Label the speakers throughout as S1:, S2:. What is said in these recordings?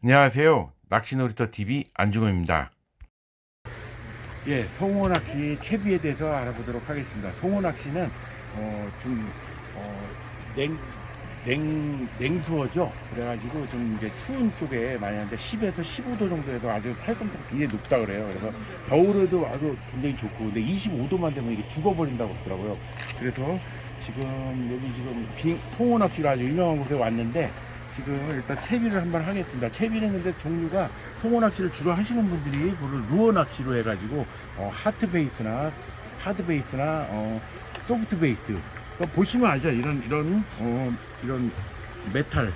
S1: 안녕하세요. 낚시놀이터 TV 안중호입니다. 예, 송어 낚시 채비에 대해서 알아보도록 하겠습니다. 송어 낚시는 좀 냉, 냉수어죠. 그래가지고 좀 이제 추운 쪽에 많이 하는데 10에서 15도 정도에도 아주 활성도가 굉장히 높다 그래요. 그래서 겨울에도 아주 굉장히 좋고, 근데 25도만 되면 이게 죽어버린다고 하더라고요. 그래서 지금 여기 지금 송어 낚시가 아주 유명한 곳에 왔는데, 지금 일단 채비를 한번 하겠습니다. 채비는 근데 종류가, 송어 낚시를 주로 하시는 분들이 그걸 루어 낚시로 해가지고 하트 베이스나 하드 베이스나 소프트 베이스, 그러니까 보시면 알죠. 이런 메탈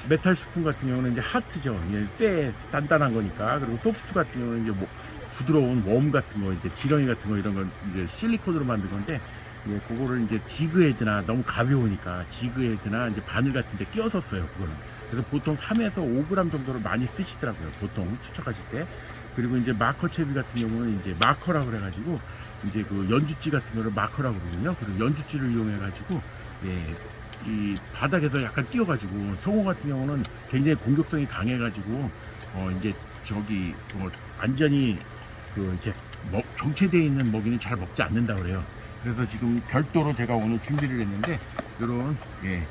S1: 메탈 스푼 같은 경우는 이제 하트죠. 예, 쇠 단단한 거니까. 그리고 소프트 같은 경우는 이제 뭐 부드러운 웜 같은 거, 이제 지렁이 같은 거, 이런 건 이제 실리콘으로 만든 건데, 예, 그거를 이제 지그헤드나, 너무 가벼우니까 지그헤드나 이제 바늘 같은 데 끼워서 써요, 그거는. 그래서 보통 3에서 5g 정도를 많이 쓰시더라고요, 보통 투척하실 때. 그리고 이제 마커 채비 같은 경우는 이제 마커라고 그래가지고, 이제 그 연주찌 같은 거를 마커라고 그러거든요. 그리고 연주찌를 이용해가지고, 예, 이 바닥에서 약간 띄워가지고, 송어 같은 경우는 굉장히 공격성이 강해가지고, 이제 저기 완전히 그 이렇게 정체되어 있는 먹이는 잘 먹지 않는다 그래요. 그래서 지금 별도로 제가 오늘 준비를 했는데, 이런, 예,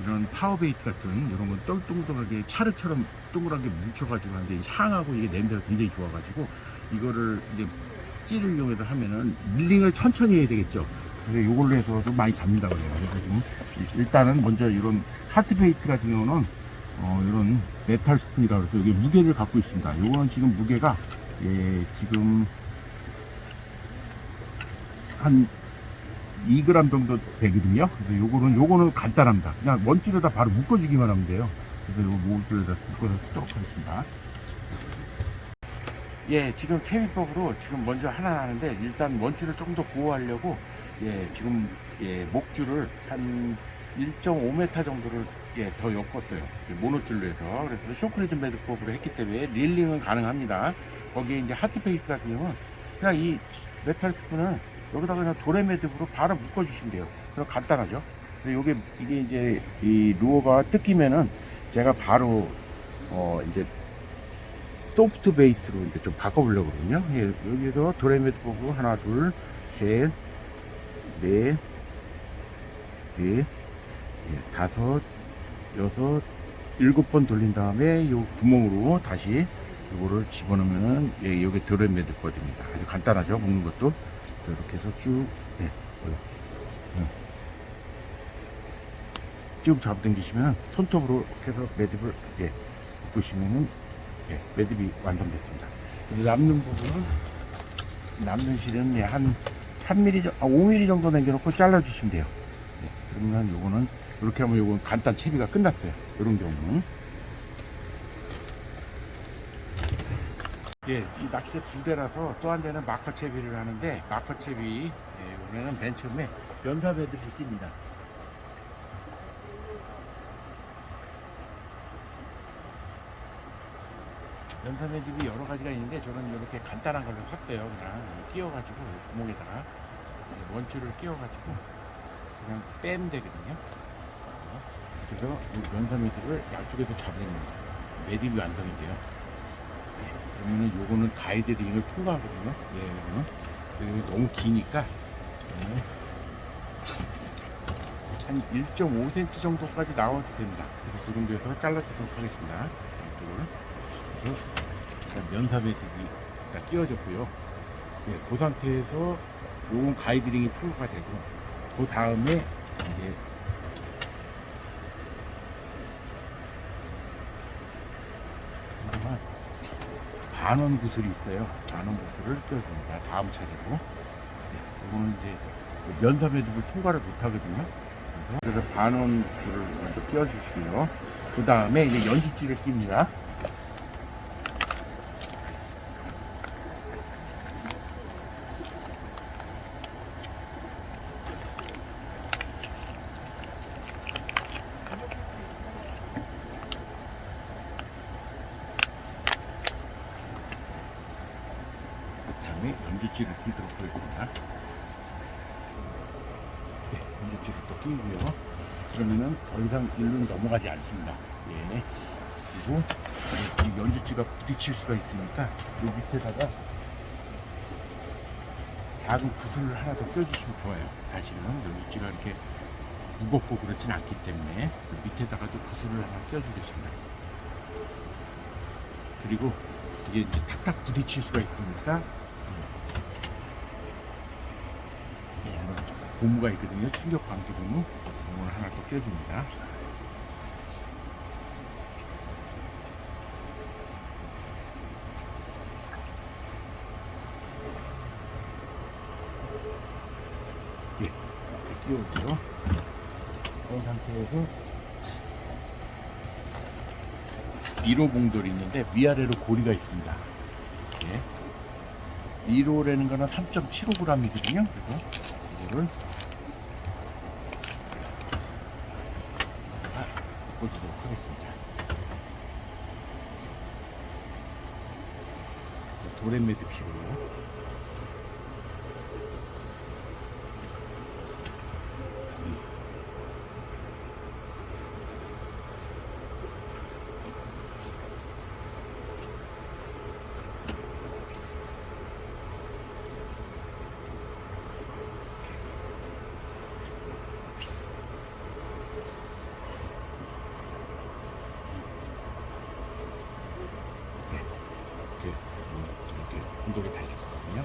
S1: 이런 파워베이트 같은 이런 건 똘뚱똘하게 차르처럼 동그랗게 뭉쳐가지고 하는데, 향하고 이게 냄새가 굉장히 좋아가지고, 이거를 이제 찌를 이용해서 하면은 밀링을 천천히 해야 되겠죠. 그래서 이걸로 해서도 많이 잡는다 그래요. 그래서 지금 일단은 먼저 이런 하트베이트 같은 경우는 이런 메탈 스푼이라 그래서 이게 무게를 갖고 있습니다. 이거는 지금 무게가, 예, 지금 한 2g 정도 되거든요. 그래서 요거는 간단합니다. 그냥 원줄에다 바로 묶어주기만 하면 돼요. 그래서 요거 원줄에다 묶어서 쓰도록 하겠습니다. 예, 지금 채비법으로 지금 먼저 하나 하는데, 일단 원줄을 좀 더 보호하려고, 예, 지금, 예, 목줄을 한 1.5m 정도를, 예, 더 엮었어요. 모노줄로 해서. 그래서 쇼크리드 매듭법으로 했기 때문에 릴링은 가능합니다. 거기에 이제 하트페이스 같은 경우는 그냥 이 메탈 스푼은 여기다가 그냥 도래 매듭으로 바로 묶어주시면 돼요. 그럼 간단하죠. 이게 이제 이 루어가 뜯기면은 제가 바로 이제 소프트 베이트로 이제 좀 바꿔보려고 그러거든요. 예, 여기서 도레미도 보고 하나, 둘, 셋, 넷, 넷, 예, 다섯, 여섯, 7번 돌린 다음에 요 구멍으로 다시 요거를 집어넣으면은, 예, 여기 도레미도 거됩니다. 아주 간단하죠, 먹는 것도. 이렇게 해서 쭉, 예, 예, 쭉 잡아당기시면 손톱으로 이렇게 해서 매듭을, 예, 보시면은, 예, 매듭이 완성됐습니다. 남는 부분은, 남는 실은, 예, 한 3mm, 5mm 정도 남겨놓고 잘라주시면 돼요. 예, 그러면 요거는, 이렇게 하면 요건 간단 채비가 끝났어요. 이런 경우는. 예, 이 낚싯대 2대라서 또 한 대는 마커 채비를 하는데, 마커 채비, 예, 이번에는 맨 처음에 연사 매듭을 낍니다. 연사 매듭이 여러 가지가 있는데, 저는 이렇게 간단한 걸로 샀어요. 그냥 끼워가지고 구멍에다가 원줄을 끼워가지고 그냥 빼면 되거든요. 그래서 연사 매듭을 양쪽에서 잡아냅니다. 매듭이 완성이 돼요. 예, 그러면은 요거는 가이드링을 통과하거든요. 예, 요거는 너무 기니까 한 1.5cm 정도까지 나와도 됩니다. 그래서 그 정도에서 잘라주도록 하겠습니다. 그래서 일단 연사 매듭이 끼워졌고요. 예, 그 상태에서 요건 가이드링이 통과가 되고, 그 다음에 이제 반원 구슬이 있어요. 반원 구슬을 껴줍니다. 다음 차례로. 예, 이거는 이제 연사 매듭을 통과를 못 하거든요. 그래서 반원 구슬을 먼저 껴주시고요. 그 다음에 이제 연주찌를 낍니다. 다음에 연주찌를 끼도록 하겠습니다. 네, 연주찌를 또 끼고요. 그러면은 더 이상 일로 넘어가지 않습니다. 예, 그리고 이 연주지가 부딪힐 수가 있으니까 이 밑에다가 작은 구슬을 하나 더 껴주시면 좋아요. 다시는 연주지가 이렇게 무겁고 그렇진 않기 때문에 그 밑에다가도 구슬을 하나 껴주겠습니다. 그리고 이게 이제 탁탁 부딪힐 수가 있으니까 고무가 있거든요. 충격 방지 고무. 고무를 하나 더 껴줍니다. 예, 이렇게 끼워주고요. 그런 상태에서 1호 봉돌이 있는데 위아래로 고리가 있습니다. 예. 1호라는 거는 3.75g이거든요. 그래서 이거를 꽂도록 하겠습니다. 도레매듭식으로 이렇게 공돌이 달렸거든요.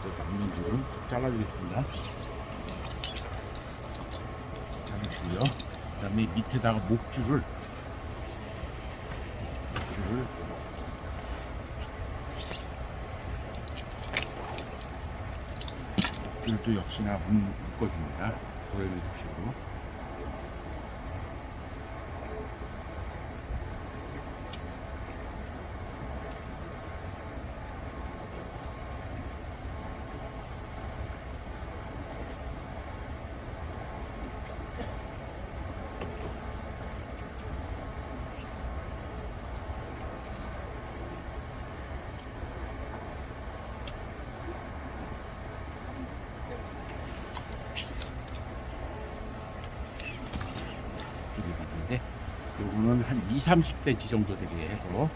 S1: 또 남는 줄은 좀 잘라주겠습니다. 잘라주고요. 그 다음에 밑에다가 목줄을 목줄도 역시나 묶어줍니다. 도레미식으로. 요거는 한 20-30cm 정도 되게 해서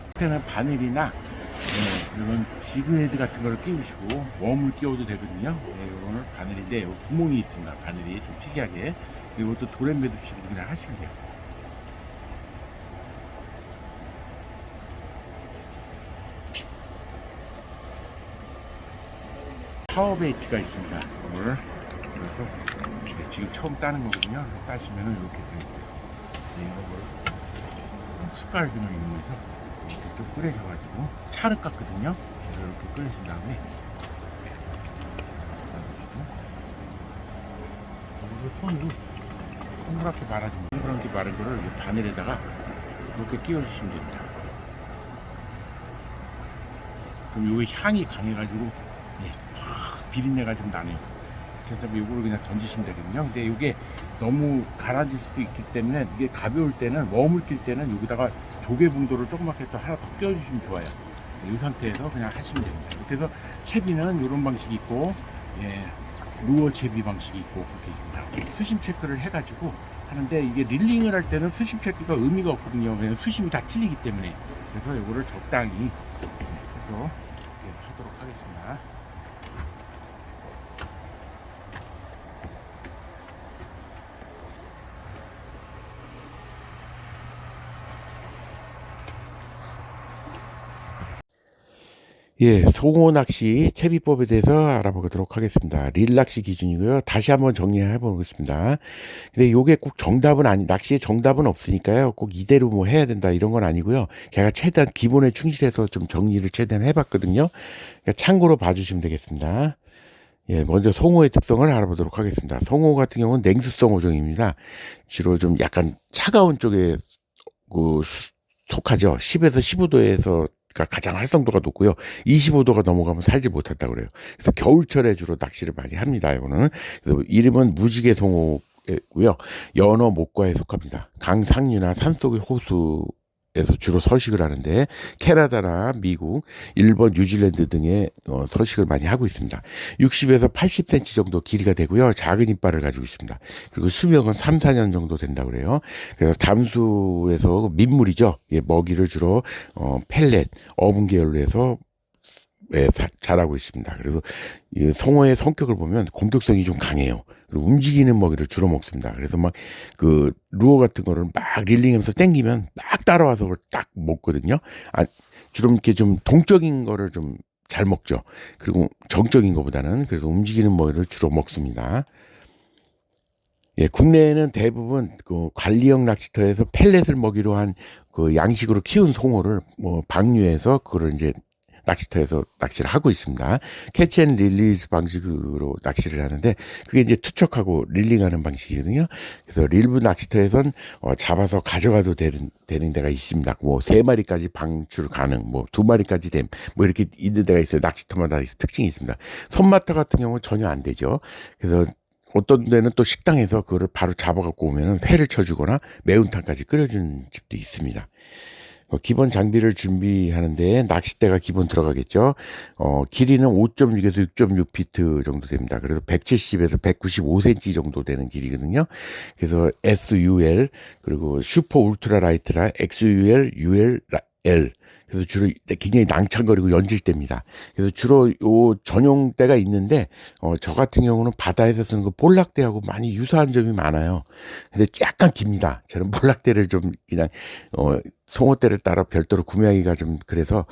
S1: 밑에는 바늘이나 이런 지그헤드 같은 걸 끼우시고 웜을 끼워도 되거든요. 요거는 바늘인데 요 구멍이 있습니다. 바늘이 좀 특이하게. 이것도 도레매듭식으로 그냥 하시면 돼요. 파워베이트가 있습니다. 이걸 그래서 지금 처음 따는 거거든요. 따시면은 이렇게 되어있어요. 이걸 숟갈 기능이 있면서 이렇게 좀 끓여셔가지고 차를 깎거든요. 이렇게 끓이신 다음에 손으로 동그랗게 말아줍니다. 동그랗게 마른 거를 이 바늘에다가 이렇게 끼워주시면 됩니다. 그럼 이게 향이 강해가지고 비린내가 좀 나네요. 그래서 이거를 그냥 던지시면 되거든요. 근데 이게 너무 가라질 수도 있기 때문에 이게 가벼울 때는 웜을 낄 때는 여기다가 조개봉돌을 조그맣게 또 하나 더 끼워주시면 좋아요. 이 상태에서 그냥 하시면 됩니다. 그래서 채비는 이런 방식이 있고 루어 채비 방식이 있고 그렇게 있습니다. 수심 체크를 해가지고 하는데 이게 릴링을 할 때는 수심 체크가 의미가 없거든요. 왜냐면 수심이 다 틀리기 때문에. 그래서 이거를 적당히 해서 하도록 하겠습니다. 예, 송어 낚시 채비법에 대해서 알아보도록 하겠습니다. 릴 낚시 기준이고요. 다시 한번 정리해 보겠습니다. 근데 요게 꼭 정답은 낚시의 정답은 없으니까요. 꼭 이대로 뭐 해야 된다 이런 건 아니고요. 제가 최대한 기본에 충실해서 좀 정리를 최대한 해봤거든요. 그러니까 참고로 봐주시면 되겠습니다. 예, 먼저 송어의 특성을 알아보도록 하겠습니다. 송어 같은 경우는 냉수성 어종입니다. 주로 좀 약간 차가운 쪽에 속하죠. 10에서 15도에서 가장 활성도가 높고요. 25도가 넘어가면 살지 못한다고 그래요. 그래서 겨울철에 주로 낚시를 많이 합니다. 이거는. 그래서 이름은 무지개 송어고요. 연어 목과에 속합니다. 강 상류나 산속의 호수 에서 주로 서식을 하는데 캐나다나 미국, 일본, 뉴질랜드 등의 서식을 많이 하고 있습니다. 60에서 80cm 정도 길이가 되고요. 작은 이빨을 가지고 있습니다. 그리고 수명은 3, 4년 정도 된다고 그래요. 그래서 담수에서 민물이죠. 예, 먹이를 주로 펠렛, 어분 계열로 해서 자라고 있습니다. 그래서 이 성어의 성격을 보면 공격성이 좀 강해요. 그리고 움직이는 먹이를 주로 먹습니다. 그래서 막 그 루어 같은 거를 막 릴링하면서 땡기면 막 따라와서 그걸 딱 먹거든요. 주로 이렇게 좀 동적인 거를 좀 잘 먹죠. 그리고 정적인 것보다는 그래서 움직이는 먹이를 주로 먹습니다. 예, 국내에는 대부분 그 관리형 낚시터에서 펠렛을 먹이로 한 그 양식으로 키운 송어를 뭐 방류해서 그걸 이제 낚시터에서 낚시를 하고 있습니다. 캐치 앤 릴리즈 방식으로 낚시를 하는데 그게 이제 투척하고 릴링하는 방식이거든요. 그래서 일부 낚시터에선 잡아서 가져가도 되는 데가 있습니다. 뭐 3마리까지 방출 가능, 뭐 2마리까지 됨, 뭐 이렇게 있는 데가 있어요. 낚시터마다 특징이 있습니다. 손마터 같은 경우는 전혀 안 되죠. 그래서 어떤 데는 또 식당에서 그거를 바로 잡아갖고 오면은 회를 쳐주거나 매운탕까지 끓여주는 집도 있습니다. 기본 장비를 준비하는데 낚싯대가 기본 들어가겠죠. 길이는 5.6에서 6.6피트 정도 됩니다. 그래서 170에서 195cm 정도 되는 길이거든요. 그래서 SUL 그리고 슈퍼 울트라 라이트라 XUL, UL, 그래서 주로 굉장히 낭창거리고 연질 때입니다. 그래서 주로 요 전용대가 있는데 저 같은 경우는 바다에서 쓰는 거 볼락대하고 많이 유사한 점이 많아요. 근데 약간 깁니다. 저는 볼락대를 좀 그냥 송어대를 따라 별도로 구매하기가 좀 그래서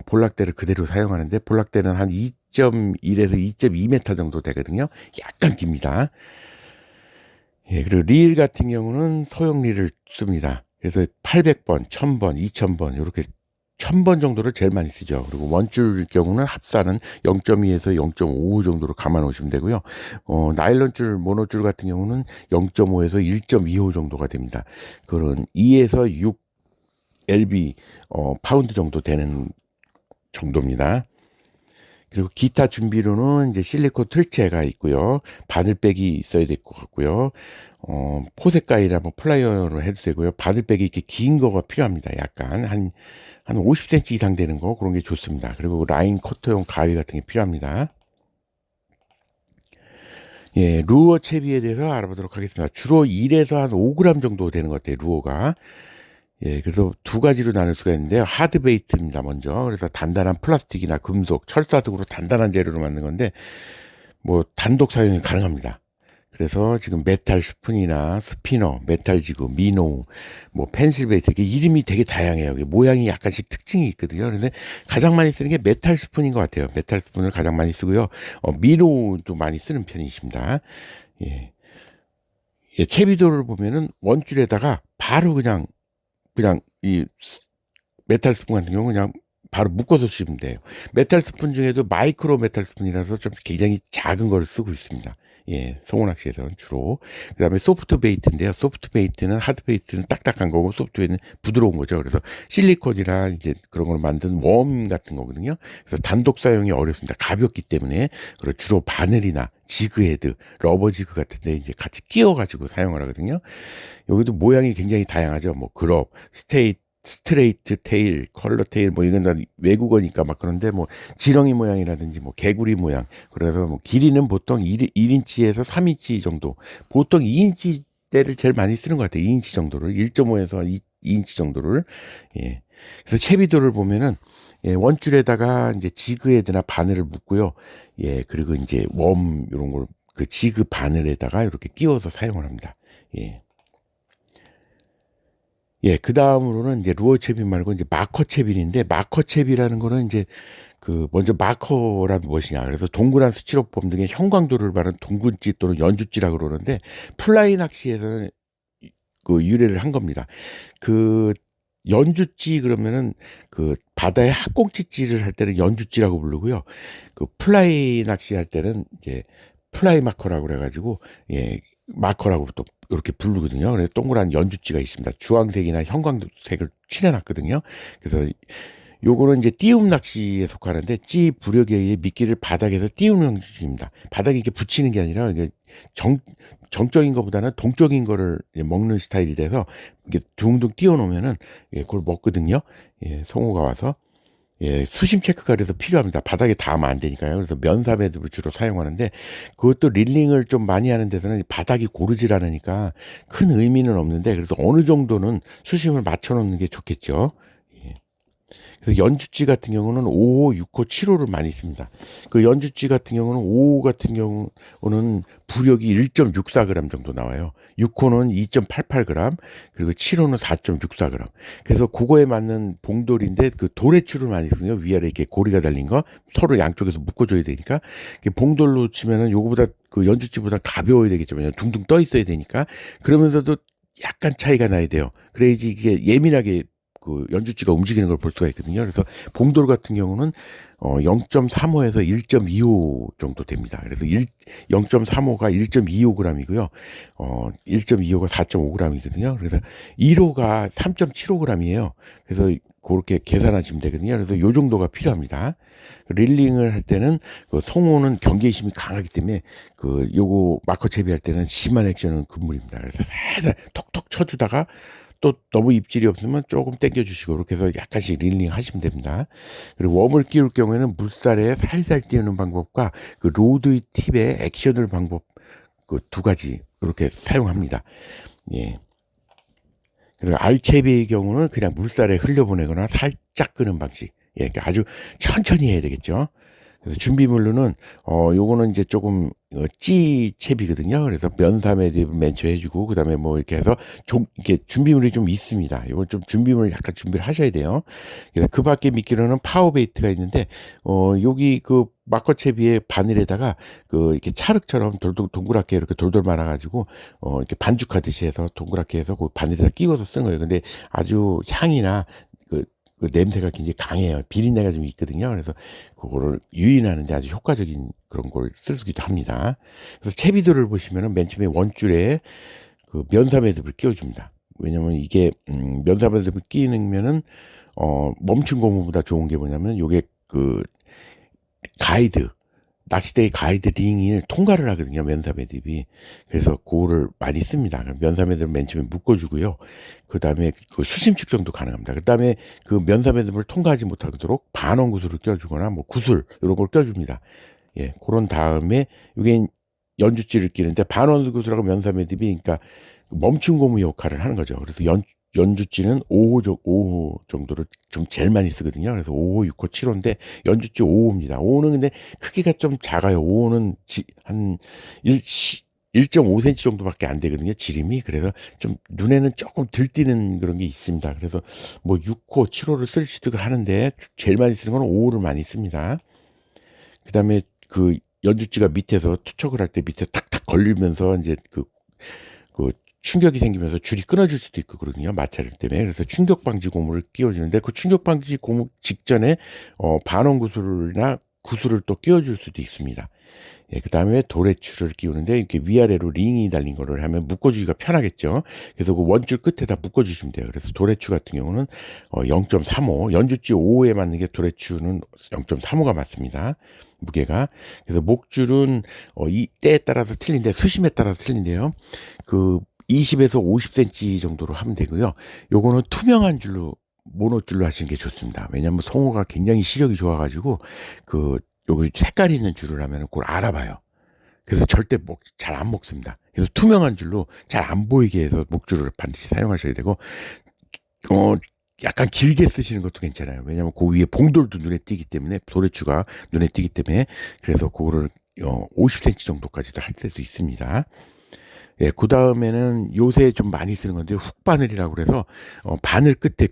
S1: 볼락대를 그대로 사용하는데 볼락대는 한 2.1에서 2.2m 정도 되거든요. 약간 깁니다. 예, 그리고 릴 같은 경우는 소형 릴을 씁니다. 그래서 800번, 1000번, 2000번 이렇게 1000번 정도를 제일 많이 쓰죠. 그리고 원줄 경우는 합사는 0.2에서 0.5 정도로 감아 놓으시면 되고요. 나일론줄, 모노줄 같은 경우는 0.5에서 1.25 정도가 됩니다. 그런 2에서 6 LB 파운드 정도 되는 정도입니다. 그리고 기타 준비로는 이제 실리콘 틀채가 있고요. 바늘백이 있어야 될 것 같고요. 포색가위나 뭐 플라이어로 해도 되고요. 바늘백이 이렇게 긴 거가 필요합니다. 약간 한 50cm 이상 되는 거 그런 게 좋습니다. 그리고 라인 커터용 가위 같은 게 필요합니다. 예, 루어 채비에 대해서 알아보도록 하겠습니다. 주로 1에서 한 5g 정도 되는 것 같아요. 루어가. 예, 그래서 두 가지로 나눌 수가 있는데요. 하드베이트입니다, 먼저. 그래서 단단한 플라스틱이나 금속, 철사 등으로 단단한 재료로 만든 건데, 뭐, 단독 사용이 가능합니다. 그래서 지금 메탈 스푼이나 스피너, 메탈 지구, 미노, 뭐, 펜실베이트, 이게 이름이 되게 다양해요. 모양이 약간씩 특징이 있거든요. 그런데 가장 많이 쓰는 게 메탈 스푼인 것 같아요. 메탈 스푼을 가장 많이 쓰고요. 미노도 많이 쓰는 편이십니다. 예. 예, 채비도를 보면은 원줄에다가 바로 그냥 이 메탈 스푼 같은 경우는 그냥 바로 묶어서 씹으면 돼요. 메탈 스푼 중에도 마이크로 메탈 스푼이라서 좀 굉장히 작은 걸 쓰고 있습니다. 예, 송어낚시에서는 주로. 그 다음에 소프트 베이트인데요. 소프트 베이트는 하드 베이트는 딱딱한 거고 소프트 베이트는 부드러운 거죠. 그래서 실리콘이나 이제 그런 걸 만든 웜 같은 거거든요. 그래서 단독 사용이 어렵습니다. 가볍기 때문에. 그리고 주로 바늘이나 지그헤드, 러버 지그 같은데 이제 같이 끼워가지고 사용을 하거든요. 여기도 모양이 굉장히 다양하죠. 뭐 그럽, 스트레이트 테일, 컬러 테일 뭐 이건 다 외국어니까 막 그런데 뭐 지렁이 모양이라든지 뭐 개구리 모양. 그래서 뭐 길이는 보통 1인치에서 3인치 정도. 보통 2인치 대를 제일 많이 쓰는 것 같아요. 2인치 정도를 1.5에서 2인치 정도를. 예. 그래서 채비도를 보면은 예, 원줄에다가 이제 지그헤드나 바늘을 묶고요. 예, 그리고 이제 웜 이런 걸 그 지그 바늘에다가 이렇게 끼워서 사용을 합니다. 예. 예, 그 다음으로는 이제 루어 채비 말고 이제 마커 채비인데 마커 채비라는 거는 이제 그 먼저 마커란 무엇이냐. 그래서 동그란 수치로폼 등의 형광도를 바른 동근지 또는 연주지라고 그러는데 플라이 낚시에서는 그 유래를 한 겁니다. 그 연주지 그러면은 그 바다에 학꽁치질을 할 때는 연주지라고 부르고요. 그 플라이 낚시할 때는 이제 플라이 마커라고 그래가지고 예 마커라고 또 이렇게 부르거든요. 그래서 동그란 연주지가 있습니다. 주황색이나 형광색을 칠해놨거든요. 그래서 요거는 이제 띄움 낚시에 속하는데 찌 부력에 의해 미끼를 바닥에서 띄우는 형식입니다. 바닥에 이렇게 붙이는 게 아니라 이게 정적인 것보다는 동적인 거를 먹는 스타일이 돼서 이게 둥둥 띄워놓으면은 그걸 먹거든요. 성우가 와서 수심 체크가 그래서 필요합니다. 바닥에 닿으면 안 되니까요. 그래서 면사 매듭을 주로 사용하는데 그것도 릴링을 좀 많이 하는 데서는 바닥이 고르질 않으니까 큰 의미는 없는데 그래서 어느 정도는 수심을 맞춰놓는 게 좋겠죠. 그래서 연주찌 같은 경우는 5호, 6호, 7호를 많이 씁니다. 그 연주찌 같은 경우는 5호 같은 경우는 부력이 1.64g 정도 나와요. 6호는 2.88g, 그리고 7호는 4.64g. 그래서 그거에 맞는 봉돌인데 그 도래추를 많이 쓰요. 위아래 이렇게 고리가 달린 거 서로 양쪽에서 묶어줘야 되니까 봉돌로 치면은 요거보다 그 연주찌보다 가벼워야 되겠죠. 왜냐면 둥둥 떠 있어야 되니까. 그러면서도 약간 차이가 나야 돼요. 그래야지 이게 예민하게 그 연주찌가 움직이는 걸 볼 수가 있거든요. 그래서 봉돌 같은 경우는 0.35에서 1.25 정도 됩니다. 그래서 0.35가 1.25g이고요. 1.25가 4.5g이거든요. 그래서 1호가 3.75g이에요. 그래서 그렇게 계산하시면 되거든요. 그래서 요 정도가 필요합니다. 릴링을 할 때는 그 성우는 경계심이 강하기 때문에 그 요거 마커 채비할 때는 심한 액션은 금물입니다. 그래서 살살 톡톡 쳐주다가 또 너무 입질이 없으면 조금 당겨주시고 이렇게 해서 약간씩 릴링 하시면 됩니다. 그리고 웜을 끼울 경우에는 물살에 살살 띄우는 방법과 그 로드 팁의 액션을 방법 그 두 가지 이렇게 사용합니다. 그리고 알채비의 경우는 그냥 물살에 흘려보내거나 살짝 끄는 방식. 그러니까 아주 천천히 해야 되겠죠. 그래서 준비물로는 요거는 이제 조금 찌 채비거든요. 그래서 면사 매듭 맨처 해주고 그다음에 뭐 이렇게 해서 좀 이렇게 준비물이 좀 있습니다. 요건 좀 준비물 약간 준비를 하셔야 돼요. 그래서 그 밖에 미끼로는 파워 베이트가 있는데 여기 그 마커 채비의 바늘에다가 그 이렇게 찰흙처럼 동그랗게 이렇게 돌돌 말아가지고 이렇게 반죽하듯이 해서 동그랗게 해서 그 바늘에다 끼워서 쓰는 거예요. 근데 아주 향이나 그 냄새가 굉장히 강해요. 비린내가 좀 있거든요. 그래서 그거를 유인하는데 아주 효과적인 그런 걸 쓰기도 합니다. 그래서 채비들을 보시면은 맨 처음에 원줄에 그 면사 매듭을 끼워줍니다. 왜냐면 이게 면사 매듭을 끼우면은 멈춘 고무보다 좋은 게 뭐냐면 요게 그 가이드 낚시대의 가이드 링을 통과를 하거든요. 면사 매듭이. 그래서 그거를 많이 씁니다. 면사 매듭을 맨 처음에 묶어주고요. 그 다음에 그 수심 측정도 가능합니다. 그 다음에 그 면사 매듭을 통과하지 못하도록 반원 구슬을 껴주거나 뭐 구슬 이런 걸 껴줍니다. 그런 다음에 이게 연주찌를 끼는데 반원 구슬하고 면사 매듭이 그러니까 멈춘 고무 역할을 하는 거죠. 그래서 연주찌는 5호 정도를 좀 제일 많이 쓰거든요. 그래서 5호, 6호, 7호인데 연주찌 5호입니다. 5호는 근데 크기가 좀 작아요. 5호는 한 1.5cm 정도밖에 안 되거든요. 지름이. 그래서 좀 눈에는 조금 들띄는 그런 게 있습니다. 그래서 뭐 6호, 7호를 쓸 수도 하는데 제일 많이 쓰는 건 5호를 많이 씁니다. 그 다음에 그 연주찌가 밑에서 투척을 할 때 밑에 탁탁 걸리면서 이제 그 충격이 생기면서 줄이 끊어질 수도 있고 그러거든요. 마찰 때문에. 그래서 충격 방지 고무를 끼워주는데 그 충격 방지 고무 직전에 반원 구슬이나 구슬을 또 끼워줄 수도 있습니다. 그 다음에 도래추를 끼우는데 이렇게 위아래로 링이 달린 거를 하면 묶어주기가 편하겠죠. 그래서 그 원줄 끝에다 묶어주시면 돼요. 그래서 도래추 같은 경우는 0.35, 연주찌 5호에 맞는 게 도래추는 0.35가 맞습니다. 무게가. 그래서 목줄은 이 때에 따라서 틀린데 수심에 따라서 틀린데요. 그 20에서 50cm 정도로 하면 되고요. 요거는 투명한 줄로 모노줄로 하시는 게 좋습니다. 왜냐하면 송어가 굉장히 시력이 좋아가지고 그 요거 색깔이 있는 줄을 하면 그걸 알아봐요. 그래서 절대 잘 안 먹습니다. 그래서 투명한 줄로 잘 안 보이게 해서 목줄을 반드시 사용하셔야 되고 약간 길게 쓰시는 것도 괜찮아요. 왜냐하면 그 위에 봉돌도 눈에 띄기 때문에 도래추가 눈에 띄기 때문에 그래서 그거를 50cm 정도까지도 할 때도 있습니다. 그 다음에는 요새 좀 많이 쓰는 건데 훅바늘이라고 그래서 바늘 끝에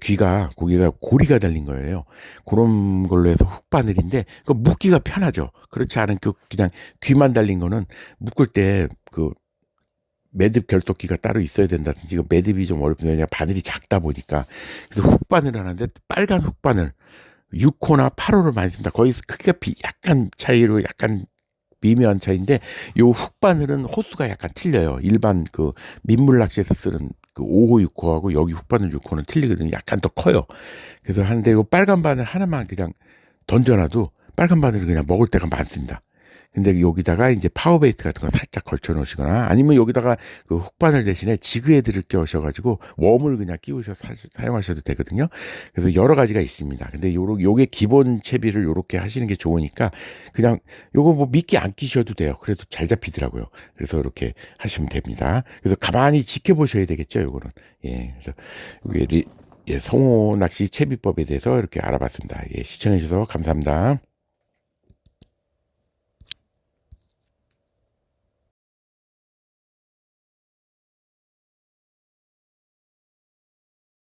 S1: 고기가 고리가 달린 거예요. 그런 걸로 해서 훅바늘인데 그 묶기가 편하죠. 그렇지 않은 그냥 귀만 달린 거는 묶을 때 그 매듭 결도기가 따로 있어야 된다든지 그 매듭이 좀 어렵거든요. 왜냐면 바늘이 작다 보니까. 그래서 훅바늘 하는데 빨간 훅바늘 6호나 8호를 많이 씁니다. 거의 크기가 약간 차이로 약간 미묘한 차이인데 요 훅바늘은 호수가 약간 틀려요. 일반 그 민물 낚시에서 쓰는 그 5호 6호하고 여기 훅바늘 6호는 틀리거든요. 약간 더 커요. 그래서 하는데 이 빨간 바늘 하나만 그냥 던져놔도 빨간 바늘을 그냥 먹을 때가 많습니다. 근데 여기다가 이제 파워베이트 같은 거 살짝 걸쳐 놓으시거나 아니면 여기다가 그 훅바늘 대신에 지그헤드를 끼우셔가지고 웜을 그냥 끼우셔서 사용하셔도 되거든요. 그래서 여러 가지가 있습니다. 근데 요게 기본 채비를 요렇게 하시는 게 좋으니까 그냥 요거 뭐 미끼 안 끼셔도 돼요. 그래도 잘 잡히더라고요. 그래서 이렇게 하시면 됩니다. 그래서 가만히 지켜보셔야 되겠죠. 요거는. 예. 그래서 요게 예, 성호 낚시 채비법에 대해서 이렇게 알아봤습니다. 예, 시청해 주셔서 감사합니다.